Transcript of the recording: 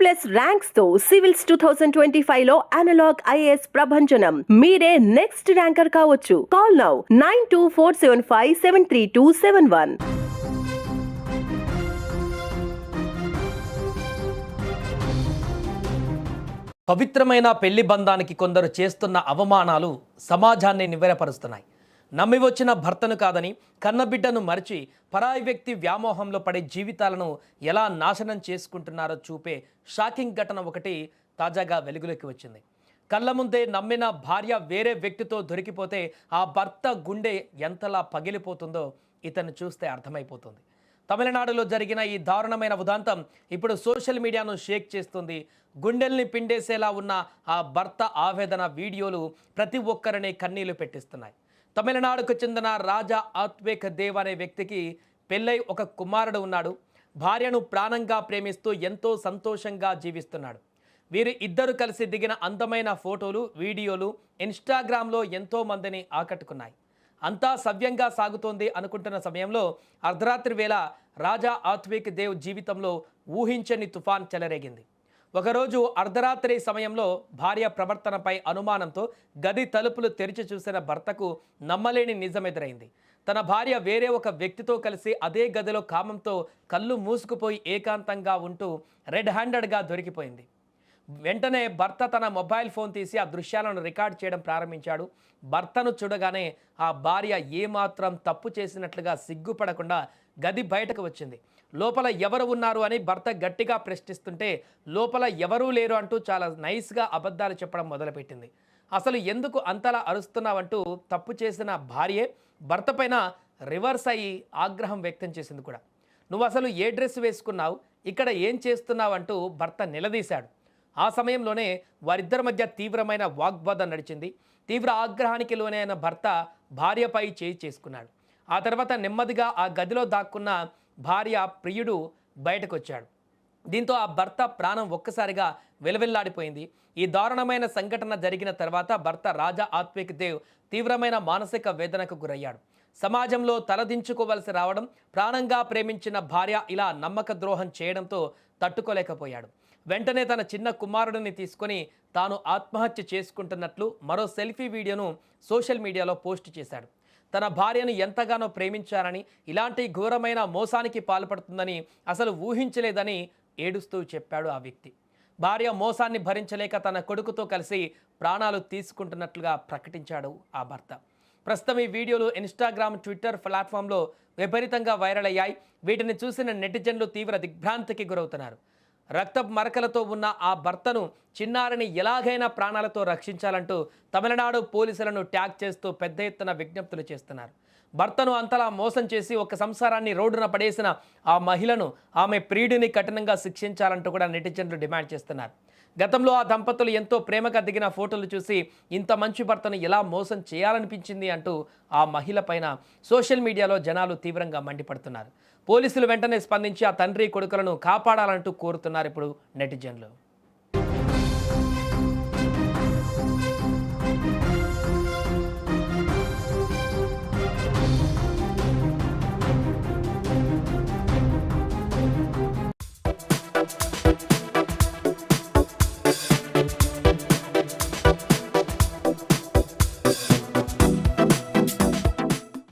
Plus ranks తో civils 2025 లో analogue IAS ప్రభంజనం. మీరే నెక్స్ట్ ర్యాంకర్ కావచ్చు. Call now 9247573271. పవిత్రమైన పెళ్లి బంధానికి కొందరు చేస్తున్న అవమానాలు సమాజాన్ని నివ్వెరపరుస్తున్నాయి. నమ్మి వచ్చిన భర్తను కాదని కన్నబిడ్డను మరిచి పరాయి వ్యక్తి వ్యామోహంలో పడే జీవితాలను ఎలా నాశనం చేసుకుంటున్నారో చూపే షాకింగ్ ఘటన ఒకటి తాజాగా వెలుగులోకి వచ్చింది. కళ్ళ ముందే నమ్మిన భార్య వేరే వ్యక్తితో దొరికిపోతే ఆ భర్త గుండె ఎంతలా పగిలిపోతుందో ఇతన్ని చూస్తే అర్థమైపోతుంది. తమిళనాడులో జరిగిన ఈ దారుణమైన ఉదాంతం ఇప్పుడు సోషల్ మీడియాను షేక్ చేస్తుంది. గుండెల్ని పిండేసేలా ఉన్న ఆ భర్త ఆవేదన వీడియోలు ప్రతి ఒక్కరిని కన్నీళ్లు పెట్టిస్తున్నాయి. తమిళనాడుకు చెందిన రాజా ఆత్వేక్ దేవ్ అనే వ్యక్తికి పెళ్ళై ఒక కుమారుడు ఉన్నాడు. భార్యను ప్రాణంగా ప్రేమిస్తూ ఎంతో సంతోషంగా జీవిస్తున్నాడు. వీరు ఇద్దరు కలిసి దిగిన అందమైన ఫోటోలు, వీడియోలు ఇన్స్టాగ్రామ్లో ఎంతో మందిని ఆకట్టుకున్నాయి. అంతా సవ్యంగా సాగుతోంది అనుకుంటున్న సమయంలో అర్ధరాత్రి వేళ రాజా ఆత్వేక్ దేవ్ జీవితంలో ఊహించని తుఫాన్ చెలరేగింది. ఒకరోజు అర్ధరాత్రి సమయంలో భార్య ప్రవర్తనపై అనుమానంతో గది తలుపులు తెరిచి చూసిన భర్తకు నమ్మలేని నిజం ఎదురైంది. తన భార్య వేరే ఒక వ్యక్తితో కలిసి అదే గదిలో కామంతో కళ్ళు మూసుకుపోయి ఏకాంతంగా ఉంటూ రెడ్ హ్యాండెడ్గా దొరికిపోయింది. వెంటనే భర్త తన మొబైల్ ఫోన్ తీసి ఆ దృశ్యాలను రికార్డ్ చేయడం ప్రారంభించాడు. భర్తను చూడగానే ఆ భార్య ఏమాత్రం తప్పు చేసినట్లుగా సిగ్గుపడకుండా గది బయటకు వచ్చింది. లోపల ఎవరు ఉన్నారు అని భర్త గట్టిగా ప్రశ్నిస్తుంటే లోపల ఎవరూ లేరు అంటూ చాలా నైస్గా అబద్ధాలు చెప్పడం మొదలుపెట్టింది. అసలు ఎందుకు అంతలా అరుస్తున్నావంటూ తప్పు చేసిన భార్యే భర్త పైన రివర్స్ అయ్యి ఆగ్రహం వ్యక్తం చేసింది కూడా. నువ్వు అసలు ఏ డ్రెస్ వేసుకున్నావు, ఇక్కడ ఏం చేస్తున్నావు అంటూ భర్త నిలదీశాడు. ఆ సమయంలోనే వారిద్దరి మధ్య తీవ్రమైన వాగ్వాదం నడిచింది. తీవ్ర ఆగ్రహానికి లోనైన భర్త భార్యపై చేయి చేసుకున్నాడు. ఆ తర్వాత నెమ్మదిగా ఆ గదిలో దాక్కున్న భార్య ప్రియుడు బయటకు వచ్చాడు. దీంతో ఆ భర్త ప్రాణం ఒక్కసారిగా వెలవెల్లాడిపోయింది. ఈ దారుణమైన సంఘటన జరిగిన తర్వాత భర్త రాజా ఆత్వేక్ దేవ్ తీవ్రమైన మానసిక వేదనకు గురయ్యాడు. సమాజంలో తలదించుకోవలసి రావడం, ప్రాణంగా ప్రేమించిన భార్య ఇలా నమ్మక ద్రోహం చేయడంతో తట్టుకోలేకపోయాడు. వెంటనే తన చిన్న కుమారుడిని తీసుకొని తాను ఆత్మహత్య చేసుకుంటున్నట్లు మరో సెల్ఫీ వీడియోను సోషల్ మీడియాలో పోస్ట్ చేశాడు. తన భార్యను ఎంతగానో ప్రేమించారని, ఇలాంటి ఘోరమైన మోసానికి పాల్పడుతుందని అసలు ఊహించలేదని ఏడుస్తూ చెప్పాడు ఆ వ్యక్తి. భార్య మోసాన్ని భరించలేక తన కొడుకుతో కలిసి ప్రాణాలు తీసుకుంటున్నట్లుగా ప్రకటించాడు ఆ భర్త. ప్రస్తుతం ఈ వీడియోలు ఇన్స్టాగ్రామ్, ట్విట్టర్ ప్లాట్ఫామ్లో విపరీతంగా వైరల్ అయ్యాయి. వీటిని చూసిన నెటిజన్లు తీవ్ర దిగ్భ్రాంతికి గురవుతున్నారు. రక్తపు మరకలతో ఉన్న ఆ భర్తను, చిన్నారిని ఎలాగైనా ప్రాణాలతో రక్షించాలంటూ తమిళనాడు పోలీసులను ట్యాగ్ చేస్తూ పెద్ద ఎత్తున విజ్ఞప్తులు చేస్తున్నారు. భర్తను అంతలా మోసం చేసి ఒక సంసారాన్ని రోడ్డున పడేసిన ఆ మహిళను, ఆమె ప్రియుడిని కఠినంగా శిక్షించాలంటూ కూడా నెటిజన్లు డిమాండ్ చేస్తున్నారు. గతంలో ఆ దంపతులు ఎంతో ప్రేమగా దిగిన ఫోటోలు చూసి ఇంత మంచి భర్తను ఎలా మోసం చేయాలనిపించింది అంటూ ఆ మహిళ పైన సోషల్ మీడియాలో జనాలు తీవ్రంగా మండిపడుతున్నారు. పోలీసులు వెంటనే స్పందించి ఆ తండ్రి కొడుకులను కాపాడాలంటూ కోరుతున్నారు ఇప్పుడు నెటిజన్లు.